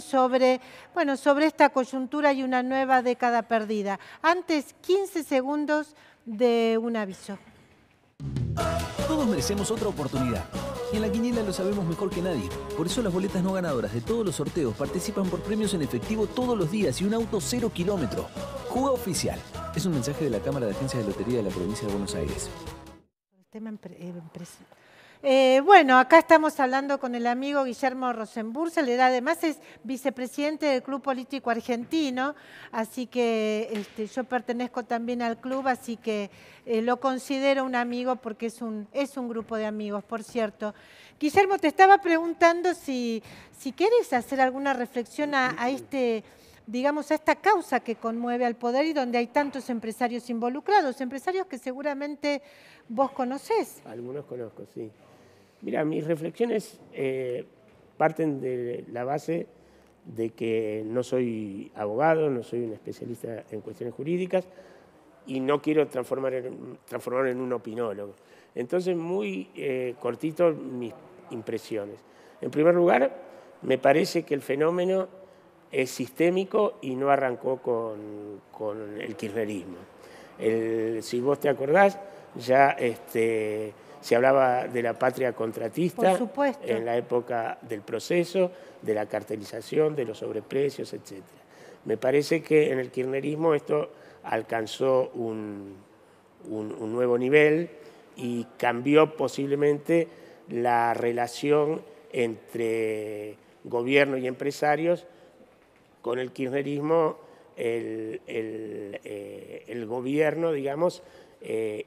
sobre, bueno, sobre esta coyuntura y una nueva década perdida. Antes, 15 segundos de un aviso. Todos merecemos otra oportunidad. Y en La Quiniela lo sabemos mejor que nadie. Por eso las boletas no ganadoras de todos los sorteos participan por premios en efectivo todos los días y un auto 0 kilómetro. Juga oficial. Es un mensaje de la Cámara de Agencias de Lotería de la Provincia de Buenos Aires. Bueno, acá estamos hablando con el amigo Guillermo Rosenbürzel, él además es vicepresidente del Club Político Argentino, así que yo pertenezco también al club, así que lo considero un amigo porque es un grupo de amigos, por cierto. Guillermo, te estaba preguntando si quieres hacer alguna reflexión a digamos, a esta causa que conmueve al poder y donde hay tantos empresarios involucrados, empresarios que seguramente vos conocés. Algunos conozco, sí. Mira, mis reflexiones parten de la base de que no soy abogado, no soy un especialista en cuestiones jurídicas y no quiero transformarme en un opinólogo. Entonces, muy cortito mis impresiones. En primer lugar, me parece que el fenómeno es sistémico y no arrancó con el kirchnerismo. Si vos te acordás, ya se hablaba de la patria contratista en la época del proceso, de la cartelización, de los sobreprecios, etc. Me parece que en el kirchnerismo esto alcanzó un nuevo nivel y cambió posiblemente la relación entre gobierno y empresarios. Con el kirchnerismo, el gobierno, digamos,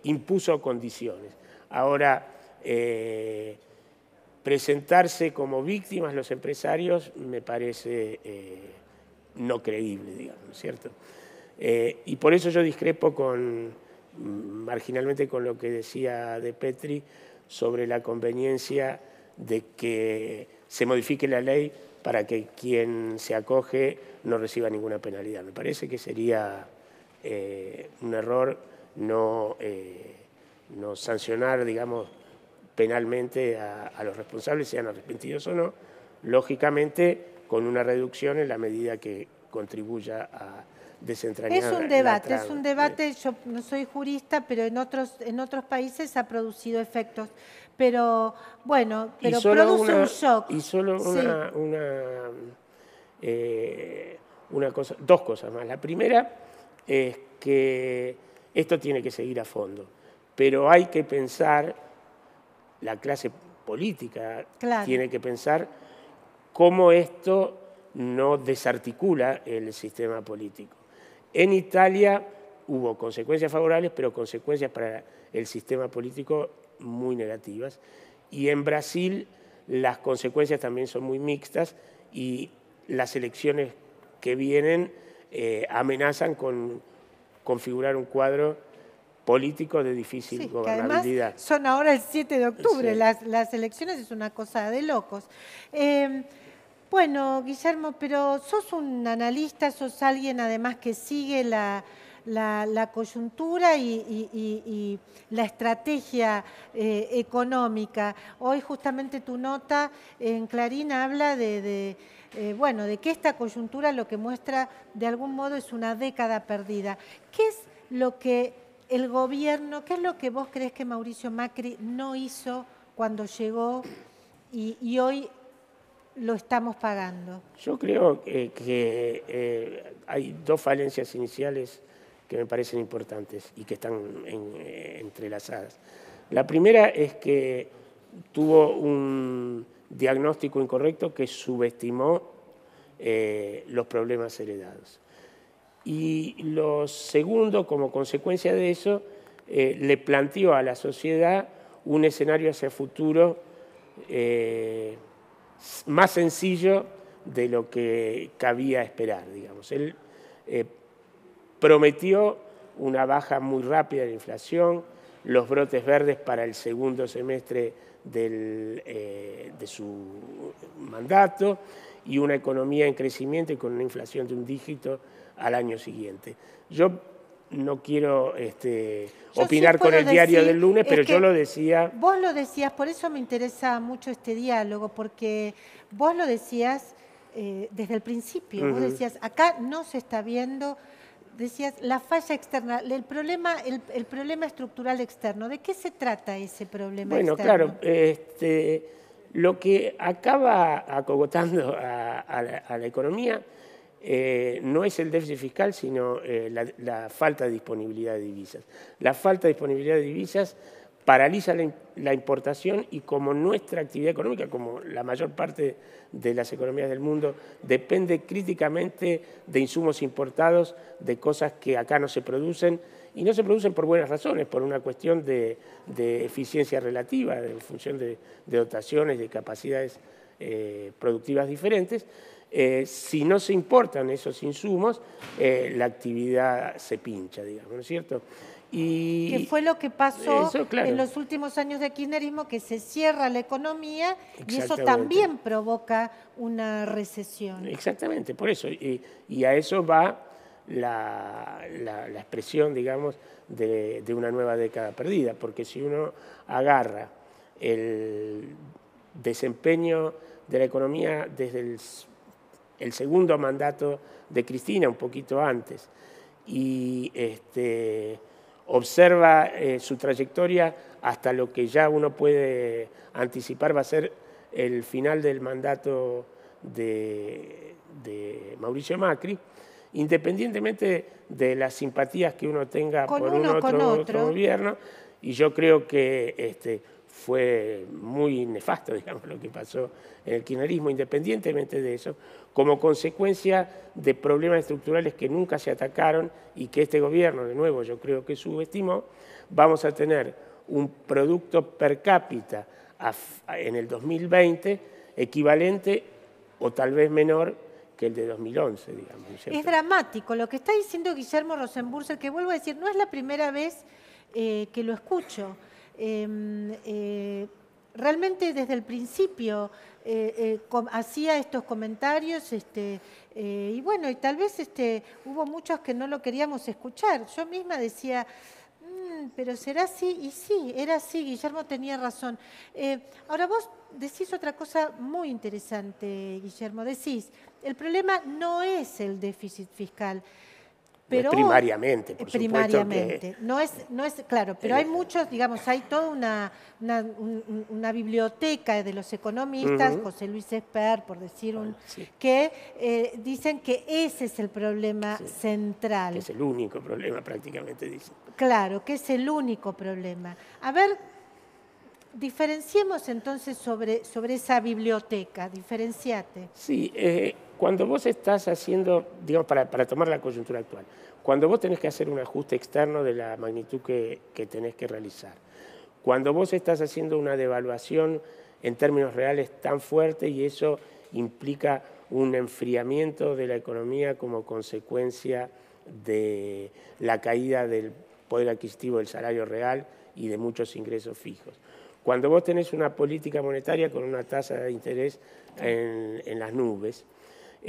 impuso condiciones. Ahora, presentarse como víctimas los empresarios me parece no creíble, digamos, ¿cierto? Y por eso yo discrepo marginalmente con lo que decía De Petri sobre la conveniencia de que se modifique la ley para que quien se acoge no reciba ninguna penalidad. Me parece que sería un error no sancionar, digamos, penalmente a los responsables, sean arrepentidos o no, lógicamente con una reducción en la medida que contribuya a desentrañar Es un debate, yo no soy jurista, pero en otros países ha producido efectos. Pero bueno, produce un shock. Y solo dos cosas más. La primera es que esto tiene que seguir a fondo, pero hay que pensar, la clase política tiene que pensar cómo esto no desarticula el sistema político. En Italia hubo consecuencias favorables, pero consecuencias para el sistema político muy negativas. Y en Brasil las consecuencias también son muy mixtas y las elecciones que vienen amenazan con configurar un cuadro político de difícil gobernabilidad. Además son ahora el 7 de octubre, sí. Las elecciones es una cosa de locos. Bueno, Guillermo, pero sos un analista, sos alguien además que sigue la coyuntura y la estrategia económica. Hoy justamente tu nota en Clarín habla de que esta coyuntura lo que muestra de algún modo es una década perdida. ¿Qué es lo que el gobierno, qué es lo que vos creés que Mauricio Macri no hizo cuando llegó y hoy lo estamos pagando? Yo creo que hay dos falencias iniciales que me parecen importantes y que están entrelazadas. La primera es que tuvo un diagnóstico incorrecto que subestimó los problemas heredados. Y lo segundo, como consecuencia de eso, le planteó a la sociedad un escenario hacia el futuro más sencillo de lo que cabía esperar, digamos. Él prometió una baja muy rápida de la inflación, los brotes verdes para el segundo semestre de su mandato y una economía en crecimiento y con una inflación de un dígito al año siguiente. Yo no quiero opinar con el diario del lunes, pero yo lo decía... Vos lo decías, por eso me interesa mucho este diálogo, porque vos lo decías desde el principio. Vos decías, acá no se está viendo, decías, la falla externa, el problema estructural externo. ¿De qué se trata ese problema externo? Bueno, claro, lo que acaba acogotando a la economía no es el déficit fiscal, sino la falta de disponibilidad de divisas. La falta de disponibilidad de divisas paraliza la importación y como nuestra actividad económica, como la mayor parte de las economías del mundo, depende críticamente de insumos importados, de cosas que acá no se producen, y no se producen por buenas razones, por una cuestión de eficiencia relativa, en función de dotaciones, de capacidades productivas diferentes. Si no se importan esos insumos, la actividad se pincha, digamos, ¿no es cierto? Que fue lo que pasó claro, en los últimos años de kirchnerismo, que se cierra la economía y eso también provoca una recesión. Exactamente, por eso. Y a eso va la expresión, digamos, de una nueva década perdida, porque si uno agarra el desempeño de la economía desde el segundo mandato de Cristina, un poquito antes, y observa su trayectoria hasta lo que ya uno puede anticipar va a ser el final del mandato de Mauricio Macri, independientemente de las simpatías que uno tenga por otro gobierno, y yo creo que fue muy nefasto, digamos, lo que pasó en el kirchnerismo, independientemente de eso, como consecuencia de problemas estructurales que nunca se atacaron y que este gobierno, de nuevo, yo creo que subestimó. Vamos a tener un producto per cápita en el 2020 equivalente o tal vez menor que el de 2011, digamos. Es dramático lo que está diciendo Guillermo Rosenburger, que vuelvo a decir, no es la primera vez que lo escucho. Realmente desde el principio hacía estos comentarios y bueno, y tal vez hubo muchos que no lo queríamos escuchar. Yo misma decía, pero será así, y sí, era así, Guillermo tenía razón. Ahora vos decís otra cosa muy interesante, Guillermo, decís, el problema no es el déficit fiscal, pero primariamente, por primariamente. supuesto. No es claro, pero hay muchos, digamos, hay toda una biblioteca de los economistas, José Luis Esper, por decir que dicen que ese es el problema central. Que es el único problema, prácticamente, dicen. Claro, que es el único problema. A ver, diferenciemos entonces sobre esa biblioteca, diferenciate. Sí, cuando vos estás haciendo, digamos, para tomar la coyuntura actual, cuando vos tenés que hacer un ajuste externo de la magnitud que tenés que realizar, cuando vos estás haciendo una devaluación en términos reales tan fuerte y eso implica un enfriamiento de la economía como consecuencia de la caída del poder adquisitivo del salario real y de muchos ingresos fijos. Cuando vos tenés una política monetaria con una tasa de interés en las nubes,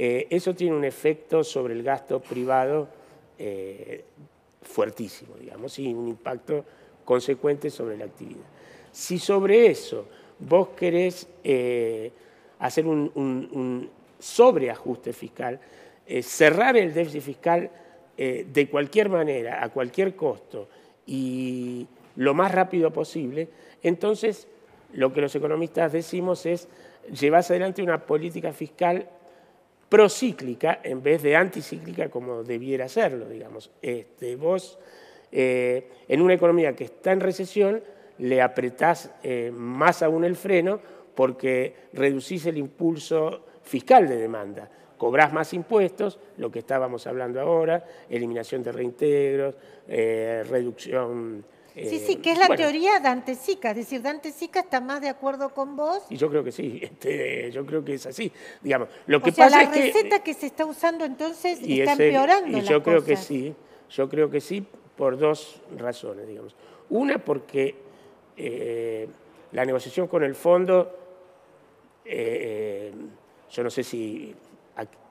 eso tiene un efecto sobre el gasto privado fuertísimo, digamos, y un impacto consecuente sobre la actividad. Si sobre eso vos querés hacer un sobreajuste fiscal, cerrar el déficit fiscal de cualquier manera, a cualquier costo y lo más rápido posible, entonces lo que los economistas decimos es llevas adelante una política fiscal procíclica en vez de anticíclica como debiera serlo, digamos. Vos, en una economía que está en recesión, le apretás más aún el freno porque reducís el impulso fiscal de demanda. Cobrás más impuestos, lo que estábamos hablando ahora, eliminación de reintegros, reducción... Sí, que es la teoría Dantes-Sica, es decir, Dantes-Sica está más de acuerdo con vos. Y yo creo que sí, yo creo que es así. Digamos, lo que pasa la receta que se está usando entonces está empeorando las yo creo cosas. Yo creo que sí, por dos razones, digamos. Una, porque la negociación con el fondo, yo no sé si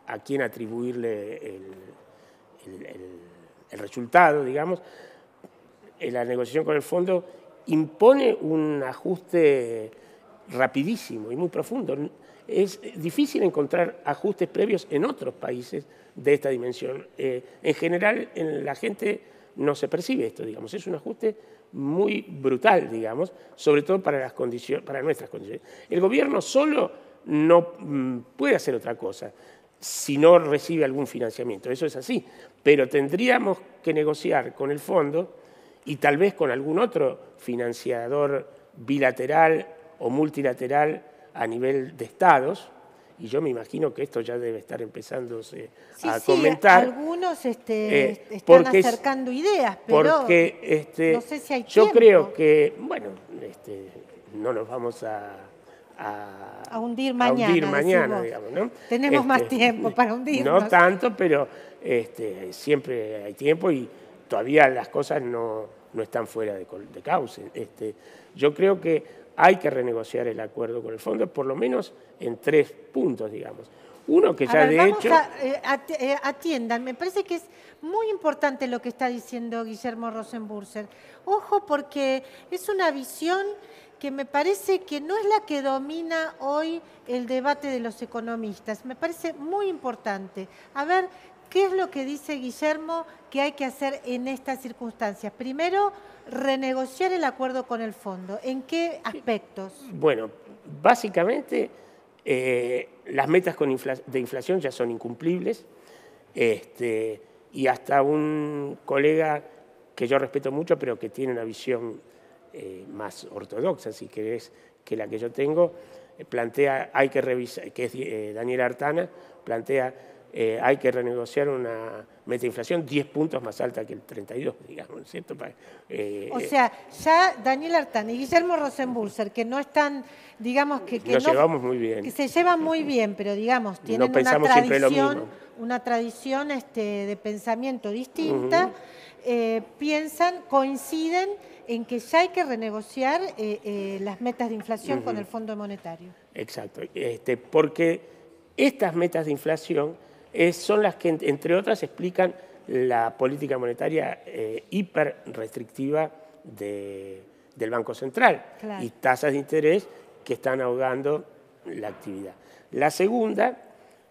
a quién atribuirle el resultado, digamos. La negociación con el fondo impone un ajuste rapidísimo y muy profundo. es difícil encontrar ajustes previos en otros países de esta dimensión. En general, en la gente no se percibe esto, digamos. Es un ajuste muy brutal, digamos, sobre todo para nuestras condiciones. El gobierno solo no puede hacer otra cosa si no recibe algún financiamiento. Eso es así. Pero tendríamos que negociar con el fondo y tal vez con algún otro financiador bilateral o multilateral a nivel de estados, y yo me imagino que esto ya debe estar empezándose a comentar. Algunos están acercando ideas, pero no sé si hay yo tiempo. creo que, bueno, no nos vamos a hundir mañana, digamos, ¿no? Tenemos más tiempo para hundirnos. No tanto, pero siempre hay tiempo y todavía las cosas no están fuera de cauce. Yo creo que hay que renegociar el acuerdo con el fondo, por lo menos en 3 puntos, digamos. Uno que ya de hecho... Atiendan, me parece que es muy importante lo que está diciendo Guillermo Rosenburger. Ojo, porque es una visión que me parece que no es la que domina hoy el debate de los economistas. Me parece muy importante. A ver, ¿qué es lo que dice Guillermo que hay que hacer en estas circunstancias? Primero, renegociar el acuerdo con el fondo. ¿En qué aspectos? Bueno, básicamente las metas de inflación ya son incumplibles y hasta un colega que yo respeto mucho, pero que tiene una visión más ortodoxa, si querés, que la que yo tengo, plantea, hay que revisar, que es Daniel Artana, plantea hay que renegociar una meta de inflación 10 puntos más alta que el 32, digamos, ¿no es cierto? O sea, ya Daniel Artana y Guillermo Rosenburger, que no están, digamos, que nos llevamos muy bien. Que se llevan muy bien, pero digamos, tienen una tradición de pensamiento distinta, coinciden en que ya hay que renegociar las metas de inflación con el Fondo Monetario. Exacto, porque estas metas de inflación son las que, entre otras, explican la política monetaria hiper restrictiva del Banco Central, claro, y tasas de interés que están ahogando la actividad. La segunda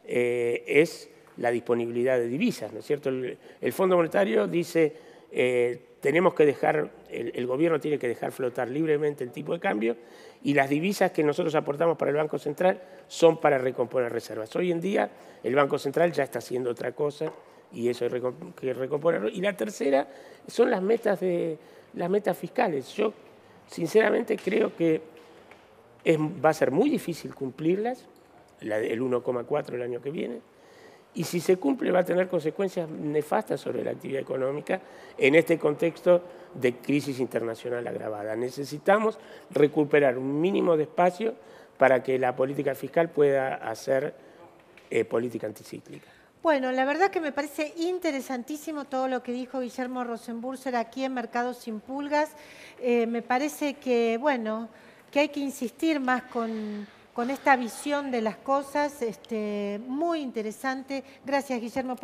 es la disponibilidad de divisas, ¿no es cierto? El Fondo Monetario dice tenemos que dejar, el gobierno tiene que dejar flotar libremente el tipo de cambio y las divisas que nosotros aportamos para el Banco Central son para recomponer reservas. Hoy en día el Banco Central ya está haciendo otra cosa y eso hay que recomponerlo. Y la tercera son las metas fiscales. Yo sinceramente creo que va a ser muy difícil cumplirlas, el 1,4 el año que viene, y si se cumple va a tener consecuencias nefastas sobre la actividad económica en este contexto de crisis internacional agravada. Necesitamos recuperar un mínimo de espacio para que la política fiscal pueda hacer política anticíclica. Bueno, la verdad que me parece interesantísimo todo lo que dijo Guillermo Rosenburger aquí en Mercados sin Pulgas. Me parece que, bueno, que hay que insistir más con esta visión de las cosas, muy interesante. Gracias, Guillermo.